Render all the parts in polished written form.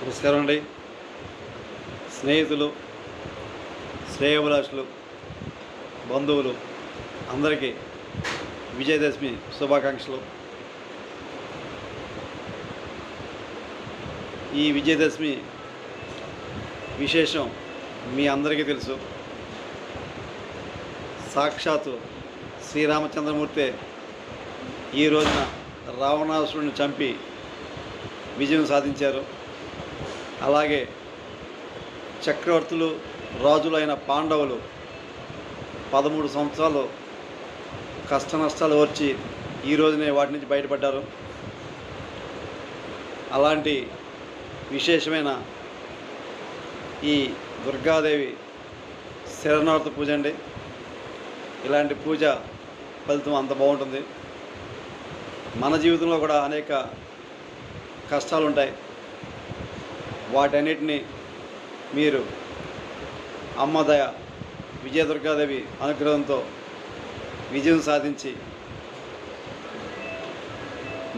నమస్కారం అండి. స్నేహితులు, శ్రేయోభిలాషులు, బంధువులు అందరికీ విజయదశమి శుభాకాంక్షలు. ఈ విజయదశమి విశేషం మీ అందరికీ తెలుసు. సాక్షాత్తు శ్రీరామచంద్రమూర్తి ఈ రోజున రావణాసురుడిని చంపి విజయం సాధించారు. అలాగే చక్రవర్తులు, రాజులైన పాండవులు 13 సంవత్సరాలు కష్ట నష్టాలు ఓర్చి ఈ రోజునే వాటి నుంచి బయటపడ్డారు. అలాంటి విశేషమైన ఈ దుర్గాదేవి శరణార్థ పూజ అండి. ఇలాంటి పూజ ఫలితం అంత బాగుంటుంది. మన జీవితంలో కూడా అనేక కష్టాలు ఉంటాయి. వాటన్నిటినీ మీరు అమ్మదయ విజయదుర్గాదేవి అనుగ్రహంతో విజయం సాధించి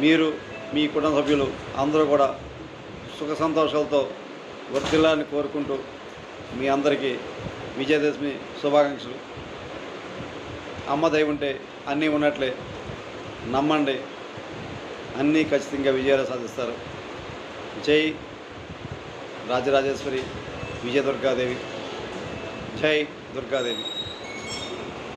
మీరు మీ కుటుంబ సభ్యులు అందరూ కూడా సుఖ సంతోషాలతో వర్ధిల్లాలని కోరుకుంటూ మీ అందరికీ విజయదశమి శుభాకాంక్షలు. అమ్మ దయ ఉంటే అన్నీ ఉన్నట్లే. నమ్మండి, అన్నీ ఖచ్చితంగా విజయాలు సాధిస్తారు. జై రాజరాజేశ్వరి విజయ దుర్గాదేవి. జై దుర్గాదేవి.